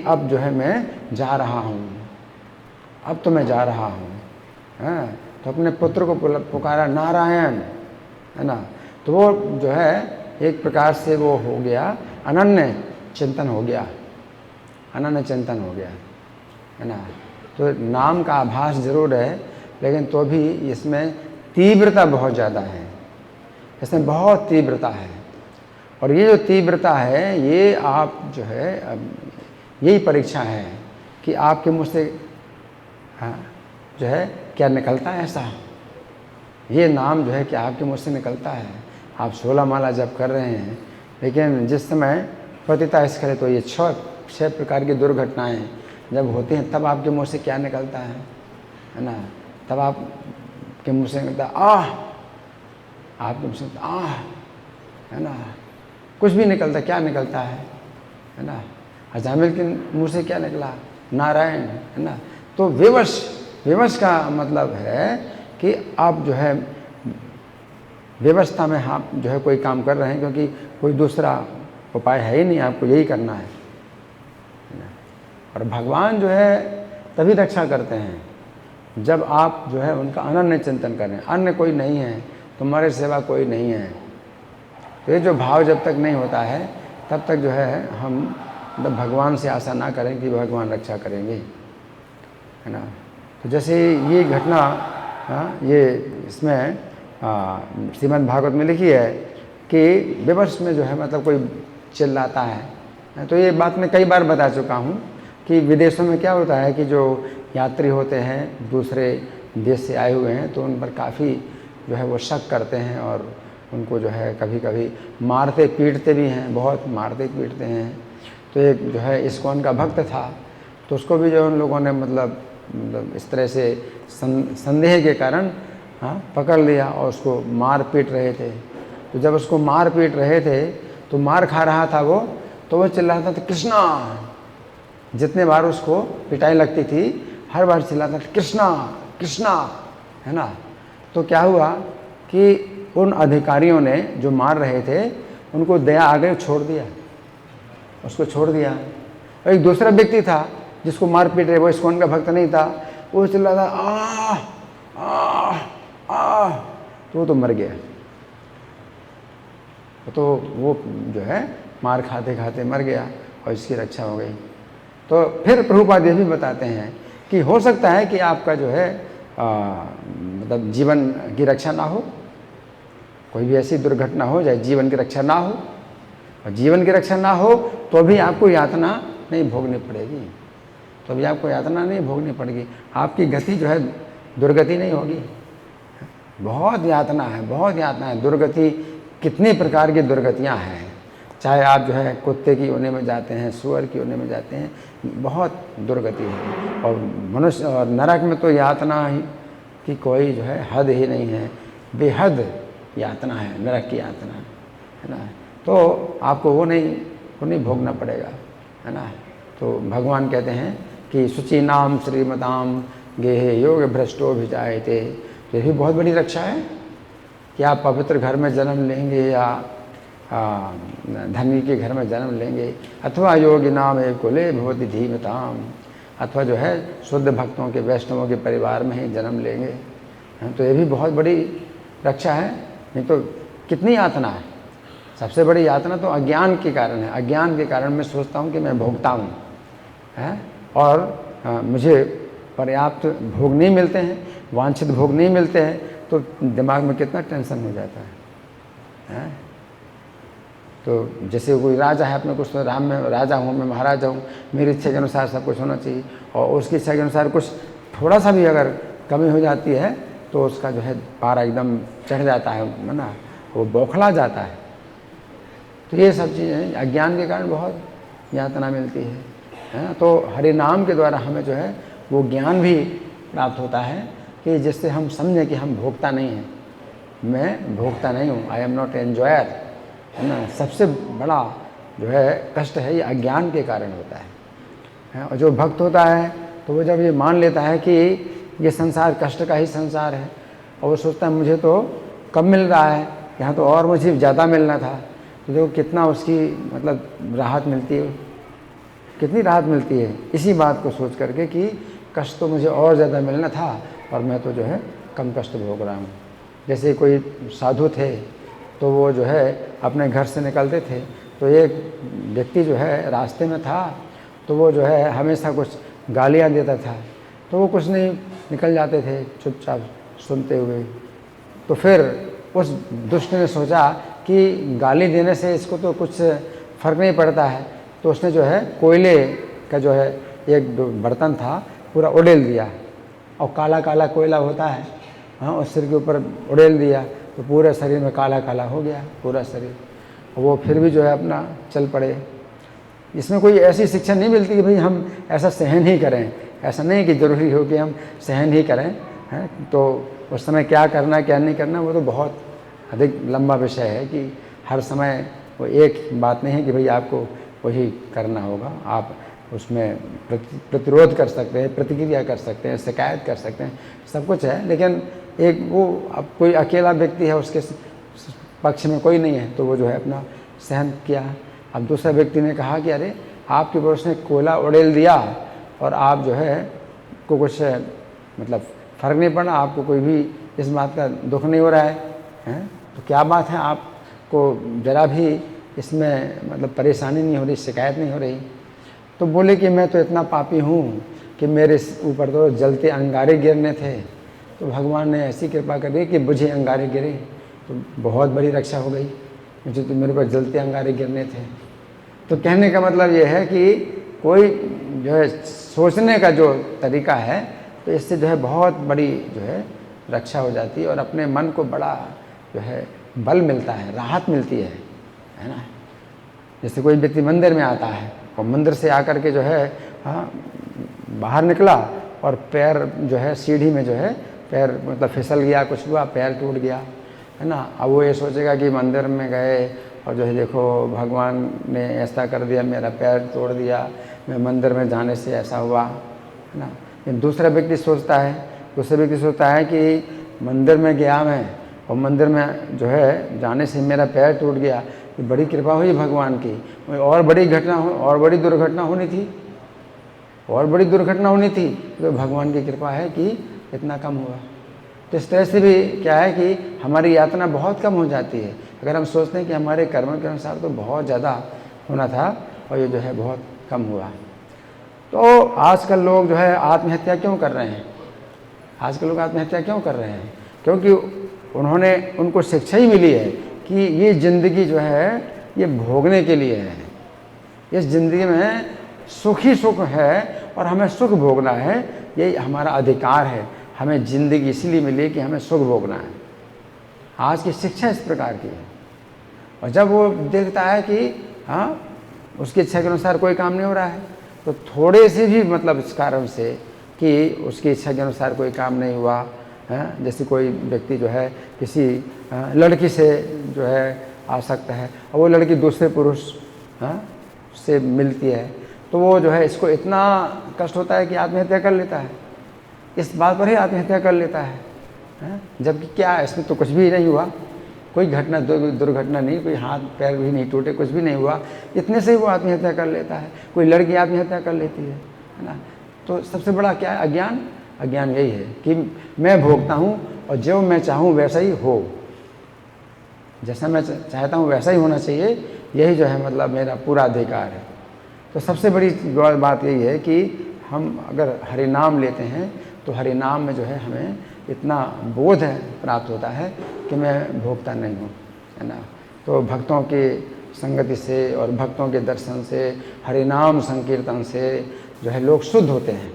अब जो है मैं जा रहा हूँ, अब तो मैं जा रहा हूँ। हाँ, तो अपने पुत्र को पुकारा नारायण, है ना। तो वो जो है एक प्रकार से वो हो गया, अनन्य चिंतन हो गया, अनन्य चिंतन हो गया, है ना। तो नाम का आभास जरूर है, लेकिन तो भी इसमें तीव्रता बहुत ज़्यादा है, इसमें बहुत तीव्रता है। और ये जो तीव्रता है, ये आप जो है अब यही परीक्षा है कि आपके मुँह से हाँ जो है क्या निकलता है। ऐसा ये नाम जो है कि आपके मुँह से निकलता है। आप 16 माला जप कर रहे हैं, लेकिन जिस समय पतिता स्खलित तो ये 6 प्रकार की दुर्घटनाएं जब होती हैं, तब आपके मुँह से क्या निकलता है ना। तब आपके मुँह से निकलता आह, आपके मुँह से आह, है ना। कुछ भी निकलता, क्या निकलता है ना। अजामिल के मुँह से क्या निकला, नारायण, है ना। तो विवश का मतलब है कि आप जो है व्यवस्था में आप जो है कोई काम कर रहे हैं, क्योंकि कोई दूसरा उपाय है ही नहीं, आपको यही करना है। और भगवान जो है तभी रक्षा करते हैं जब आप जो है उनका अनन्य चिंतन करें। अन्य कोई नहीं है, तुम्हारे सिवा कोई नहीं है। तो ये जो भाव जब तक नहीं होता है, तब तक जो है हम मतलब भगवान से आशा ना करें कि भगवान रक्षा करेंगे, है ना। तो जैसे ये घटना ये इसमें श्रीमद् भागवत में लिखी है कि विवश में जो है मतलब कोई चिल्लाता है। तो ये बात मैं कई बार बता चुका हूँ कि विदेशों में क्या होता है कि जो यात्री होते हैं दूसरे देश से आए हुए हैं, तो उन पर काफ़ी जो है वो शक करते हैं और उनको जो है कभी कभी मारते पीटते भी हैं, बहुत मारते पीटते हैं। तो एक जो है इस्कॉन का भक्त था, तो उसको भी जो उन लोगों ने मतलब इस तरह से संदेह के कारण पकड़ लिया और उसको मार पीट रहे थे। तो जब उसको मार पीट रहे थे तो मार खा रहा था वो, तो वो चिल्लाता था कृष्णा। जितने बार उसको पिटाई लगती थी, हर बार चिल्लाता था कृष्णा कृष्णा, है ना। तो क्या हुआ कि उन अधिकारियों ने जो मार रहे थे उनको दया आ गई, छोड़ दिया, उसको छोड़ दिया। और एक दूसरा व्यक्ति था जिसको मार पीट रहे, वो इस्कॉन का भक्त नहीं था, वो चिल्लाता आ आ आ, तो वो तो मर गया। तो वो जो है मार खाते खाते मर गया और इसकी रक्षा हो गई। तो फिर प्रभुपाद ये भी बताते हैं कि हो सकता है कि आपका जो है मतलब जीवन की रक्षा ना हो, कोई भी ऐसी दुर्घटना हो जाए जीवन की रक्षा ना हो, और जीवन की रक्षा ना हो तो भी आपको यातना नहीं भोगनी पड़ेगी, तो भी आपको यातना नहीं भोगनी पड़ेगी। आपकी गति जो है दुर्गति नहीं होगी। बहुत यातना है, बहुत यातना है। दुर्गति कितने प्रकार की दुर्गतियां हैं, चाहे आप जो है कुत्ते की योनि में जाते हैं, सूअर की योनि में जाते हैं, बहुत दुर्गति है। और मनुष्य और नरक में तो यातना ही कि कोई जो है हद ही नहीं है, बेहद यातना है नरक की यातना, है ना। तो आपको वो नहीं भोगना पड़ेगा, है ना। तो भगवान कहते हैं कि शुचि नाम श्रीमताम गेहे योग भ्रष्टो भी जायते। ये भी बहुत बड़ी रक्षा है कि आप पवित्र घर में जन्म लेंगे या धनी के घर में जन्म लेंगे, अथवा योगी नाम एक कुले भवति धीमताम, अथवा जो है शुद्ध भक्तों के वैष्णवों के परिवार में ही जन्म लेंगे। तो ये भी बहुत बड़ी रक्षा है। नहीं तो कितनी यातना है। सबसे बड़ी यातना तो अज्ञान के कारण है। अज्ञान के कारण मैं सोचता हूँ कि मैं भोगता हूँ, है, और मुझे पर्याप्त भोग नहीं मिलते हैं, वांछित भोग नहीं मिलते हैं, तो दिमाग में कितना टेंशन हो जाता है। तो जैसे कोई राजा है, अपने कुछ तो राम में राजा हूँ, मैं महाराजा हूँ, मेरी इच्छा के अनुसार सब कुछ होना चाहिए, और उसकी इच्छा के अनुसार कुछ थोड़ा सा भी अगर कमी हो जाती है तो उसका जो है पारा एकदम चढ़ जाता है ना, वो बौखला जाता है। तो ये सब चीज़ें अज्ञान के कारण बहुत यातना मिलती है। तो हरि नाम के द्वारा हमें जो है वो ज्ञान भी प्राप्त होता है कि जिससे हम समझें कि हम भोगता नहीं हैं, मैं भोगता नहीं हूँ, आई एम नॉट एन्जॉयर, है ना। सबसे बड़ा जो है कष्ट है ये अज्ञान के कारण होता है। और जो भक्त होता है तो वो जब ये मान लेता है कि ये संसार कष्ट का ही संसार है, और वो सोचता है मुझे तो कम मिल रहा है, यहाँ तो और मुझे ज़्यादा मिलना था, तो देखो कितना उसकी मतलब राहत मिलती है। कितनी राहत मिलती है इसी बात को सोच करके कि कष्ट तो मुझे और ज़्यादा मिलना था और मैं तो जो है कम कष्ट भोग रहा हूँ। जैसे कोई साधु थे तो वो जो है अपने घर से निकलते थे तो एक व्यक्ति जो है रास्ते में था तो वो जो है हमेशा कुछ गालियाँ देता था तो वो कुछ नहीं निकल जाते थे चुपचाप सुनते हुए। तो फिर उस दुष्ट ने सोचा कि गाली देने से इसको तो कुछ फ़र्क नहीं पड़ता है, तो उसने जो है कोयले का जो है एक बर्तन था पूरा उड़ेल दिया और काला काला कोयला होता है, हाँ, उस सिर के ऊपर उड़ेल दिया तो पूरे शरीर में काला काला हो गया पूरा शरीर। वो फिर भी जो है अपना चल पड़े। इसमें कोई ऐसी शिक्षा नहीं मिलती कि भाई हम ऐसा सहन ही करें, ऐसा नहीं कि ज़रूरी हो कि हम सहन ही करें, हैं। तो उस समय क्या करना क्या नहीं करना वो तो बहुत अधिक लंबा विषय है कि हर समय वो एक बात नहीं है कि भाई आपको वही करना होगा। आप उसमें प्रतिरोध कर सकते हैं, प्रतिक्रिया कर सकते हैं, शिकायत कर सकते हैं, सब कुछ है। लेकिन एक वो अब कोई अकेला व्यक्ति है, उसके पक्ष में कोई नहीं है तो वो जो है अपना सहन किया। अब दूसरा व्यक्ति ने कहा कि अरे आपके ऊपर उसने कोयला उड़ेल दिया और आप जो है को कुछ मतलब फ़र्क नहीं पड़ा, आपको कोई भी इस बात का दुख नहीं हो रहा है, तो क्या बात है, आपको ज़रा भी इसमें मतलब परेशानी नहीं हो रही, शिकायत नहीं हो रही। तो बोले कि मैं तो इतना पापी हूँ कि मेरे ऊपर तो जलते अंगारे गिरने थे, तो भगवान ने ऐसी कृपा कर दी कि बुझे अंगारे गिरे, तो बहुत बड़ी रक्षा हो गई, मुझे तो मेरे ऊपर जलते अंगारे गिरने थे। तो कहने का मतलब ये है कि कोई जो है सोचने का जो तरीका है तो इससे जो है बहुत बड़ी जो है रक्षा हो जाती है और अपने मन को बड़ा जो है बल मिलता है, राहत मिलती है ना। जैसे कोई व्यक्ति मंदिर में आता है और मंदिर से आकर के जो है हाँ बाहर निकला और पैर जो है सीढ़ी में जो है पैर मतलब फिसल गया, कुछ हुआ, पैर टूट गया, है ना। अब वो ये सोचेगा कि मंदिर में गए और जो है देखो भगवान ने ऐसा कर दिया, मेरा पैर तोड़ दिया, मैं मंदिर में जाने से ऐसा हुआ, है ना। लेकिन दूसरा व्यक्ति सोचता है कि मंदिर में गया मैं और मंदिर में जो है जाने से मेरा पैर टूट गया, तो बड़ी कृपा हुई भगवान की, और बड़ी दुर्घटना होनी थी तो भगवान की कृपा है कि इतना कम हुआ। तो इस तरह से भी क्या है कि हमारी यातना बहुत कम हो जाती है अगर हम सोचते हैं कि हमारे कर्मों के अनुसार तो बहुत ज़्यादा होना था और ये जो है बहुत कम हुआ। तो आजकल लोग जो है आत्महत्या क्यों कर रहे हैं? क्योंकि उनको शिक्षा ही मिली है कि ये ज़िंदगी जो है ये भोगने के लिए है, इस ज़िंदगी में सुख ही सुख है और हमें सुख भोगना है, यही हमारा अधिकार है। हमें ज़िंदगी इसीलिए मिली कि हमें सुख भोगना है। आज की शिक्षा इस प्रकार की है। और जब वो देखता है कि हाँ उसकी इच्छा के अनुसार कोई काम नहीं हो रहा है, तो थोड़े से भी मतलब इस कारण से कि उसकी इच्छा के अनुसार कोई काम नहीं हुआ है, जैसे कोई व्यक्ति जो है किसी लड़की से जो है आसक्त है और वो लड़की दूसरे पुरुष से मिलती है, तो वो जो है इसको इतना कष्ट होता है कि आत्महत्या कर लेता है, इस बात पर ही आत्महत्या कर लेता है। जबकि क्या है, इसमें तो कुछ भी नहीं हुआ, कोई घटना दुर्घटना नहीं, कोई हाथ पैर भी नहीं टूटे, कुछ भी नहीं हुआ, इतने से ही वो आत्महत्या कर लेता है। कोई लड़की आत्महत्या कर लेती है ना। तो सबसे बड़ा क्या है? अज्ञान यही है कि मैं भोगता हूँ और जो मैं चाहूँ वैसा ही हो, जैसा मैं चाहता हूँ वैसा ही होना चाहिए, यही जो है मतलब मेरा पूरा अधिकार है। तो सबसे बड़ी बात यही है कि हम अगर हरि नाम लेते हैं तो हरि नाम में जो है हमें इतना बोध प्राप्त होता है कि मैं भोगता नहीं हूँ, है ना। तो भक्तों की संगति से और भक्तों के दर्शन से, हरि नाम संकीर्तन से जो है लोग शुद्ध होते हैं,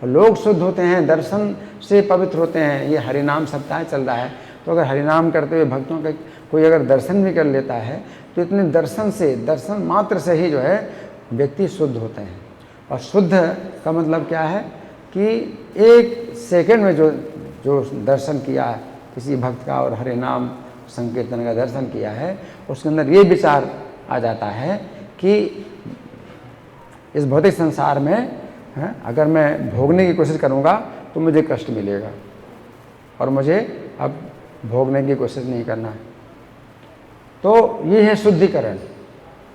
और लोग शुद्ध होते हैं, दर्शन से पवित्र होते हैं। ये हरि नाम सप्ताह चल रहा है, तो अगर हरि नाम करते हुए भक्तों का कोई अगर दर्शन भी कर लेता है तो इतने दर्शन मात्र से ही जो है व्यक्ति शुद्ध होते हैं। और शुद्ध का मतलब क्या है कि एक सेकंड में जो दर्शन किया किसी भक्त का और हरि नाम संकीर्तन का दर्शन किया है, उसके अंदर ये विचार आ जाता है कि इस भौतिक संसार में अगर मैं भोगने की कोशिश करूँगा तो मुझे कष्ट मिलेगा, और मुझे अब भोगने की कोशिश नहीं करना है। तो ये है शुद्धिकरण,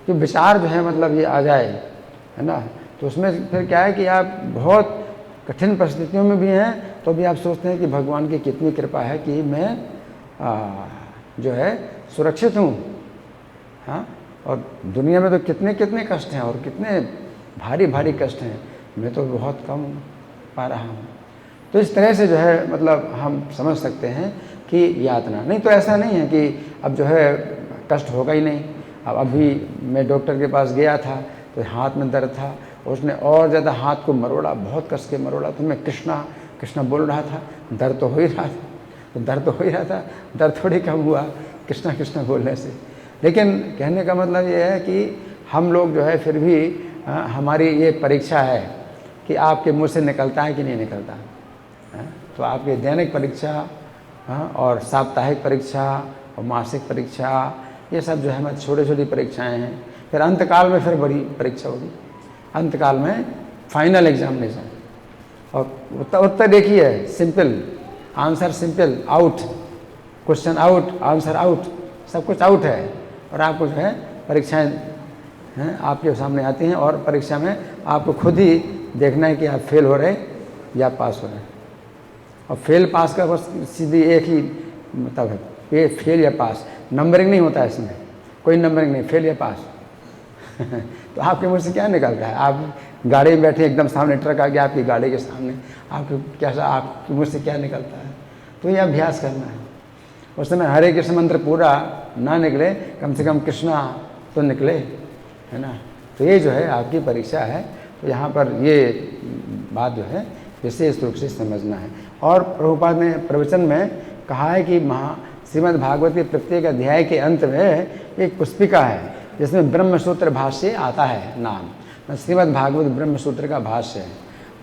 कि विचार जो है मतलब ये आ जाए है ना। तो उसमें फिर क्या है कि आप बहुत कठिन परिस्थितियों में भी हैं तो भी आप सोचते हैं कि भगवान की कितनी कृपा है कि मैं जो है सुरक्षित हूँ। हाँ, और दुनिया में तो कितने कितने कष्ट हैं और कितने भारी भारी कष्ट हैं, मैं तो बहुत कम पा रहा हूँ। तो इस तरह से जो है मतलब हम समझ सकते हैं कि यातना। नहीं तो ऐसा नहीं है कि अब जो है कष्ट होगा ही नहीं। अब अभी मैं डॉक्टर के पास गया था तो हाथ में दर्द था, उसने और ज़्यादा हाथ को मरोड़ा, बहुत कस के मरोड़ा, तो मैं कृष्णा कृष्णा बोल रहा था, दर्द तो हो ही रहा था, तो दर्द तो हो ही रहा था, दर्द थोड़ी कम हुआ कृष्णा कृष्णा बोलने से। लेकिन कहने का मतलब ये है कि हम लोग जो है फिर भी हमारी ये परीक्षा है कि आपके मुँह से निकलता है कि नहीं निकलता। तो आपकी दैनिक परीक्षा और साप्ताहिक परीक्षा और मासिक परीक्षा, ये सब जो है हमारी छोटी छोटी परीक्षाएं हैं। फिर अंतकाल में फिर बड़ी परीक्षा होगी, अंतकाल में फाइनल एग्जामिनेशन। और उत्तर एक ही है, simple answer, simple, out, question out, answer out, सब कुछ आउट है। और आपको जो है परीक्षाएं हैं आपके सामने आती हैं और परीक्षा में आपको खुद ही देखना है कि आप फेल हो रहे हैं या पास हो रहे हैं। और फेल पास का बस सीधी एक ही मतलब है, ये फेल या पास, नंबरिंग नहीं होता है इसमें, कोई नंबरिंग नहीं, फेल या पास। तो आपके मुँह से क्या निकलता है? आप गाड़ी में बैठे, एकदम सामने ट्रक आ गया आपकी गाड़ी के सामने, आपके कैसा आपके मुँह से क्या निकलता है? तो ये अभ्यास करना है। उस समय हरे कृष्ण मंत्र पूरा ना निकले, कम से कम कृष्णा तो निकले, है ना। तो ये जो है आपकी परीक्षा है। तो यहाँ पर ये बात जो है विशेष रूप से समझना है। और प्रभुपाद ने प्रवचन में कहा है कि श्रीमद् भागवत के प्रत्येक अध्याय के अंत में एक पुस्तिका है जिसमें ब्रह्मसूत्र भाष्य आता है नाम, श्रीमद् भागवत ब्रह्मसूत्र का भाष्य है।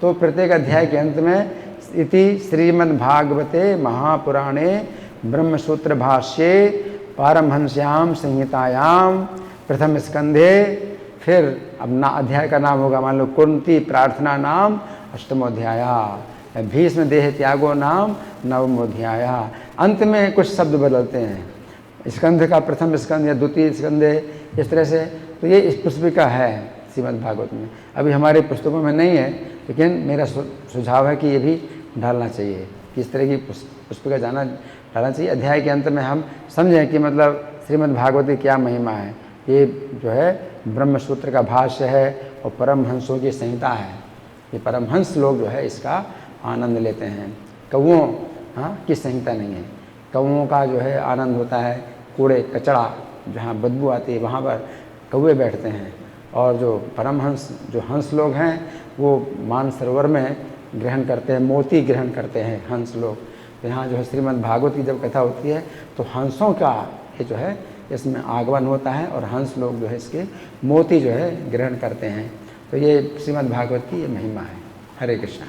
तो प्रत्येक अध्याय के अंत में इति श्रीमद् भागवते महापुराणे ब्रह्मसूत्र भाष्ये पारमहंस्याम संहितायाम प्रथम स्कंधे, फिर अब अध्याय का नाम होगा मान लो कुंती प्रार्थना नाम अष्टमोध्याया, भीष्म देह त्यागो नाम नवमोध्याय। अंत में कुछ शब्द बदलते हैं, स्कंध का प्रथम स्कंध या द्वितीय स्कंध, इस तरह से। तो ये इस पुस्तिका है श्रीमद् भागवत में, अभी हमारे पुस्तकों में नहीं है, लेकिन मेरा सुझाव है कि ये भी डालना चाहिए, कि इस तरह की पुस्तिका डालना चाहिए। अध्याय के अंत में हम समझें कि मतलब श्रीमद् भागवत की क्या महिमा है। ये जो है ब्रह्मसूत्र का भाष्य है और परमहंसों की संहिता है। ये परमहंस लोग जो है इसका आनंद लेते हैं, कौओं की संहिता नहीं है। कौओं का जो है आनंद होता है, कूड़े कचड़ा जहाँ बदबू आती है वहाँ पर कौए बैठते हैं। और जो परमहंस जो हंस लोग हैं वो मानसरोवर में ग्रहण करते हैं, मोती ग्रहण करते हैं हंस लोग। तो यहाँ जो है श्रीमद् भागवत की जब कथा होती है तो हंसों का ये जो है इसमें आगमन होता है और हंस लोग जो है इसके मोती जो है ग्रहण करते हैं। तो ये श्रीमद् भागवत की ये महिमा है। हरे कृष्णा।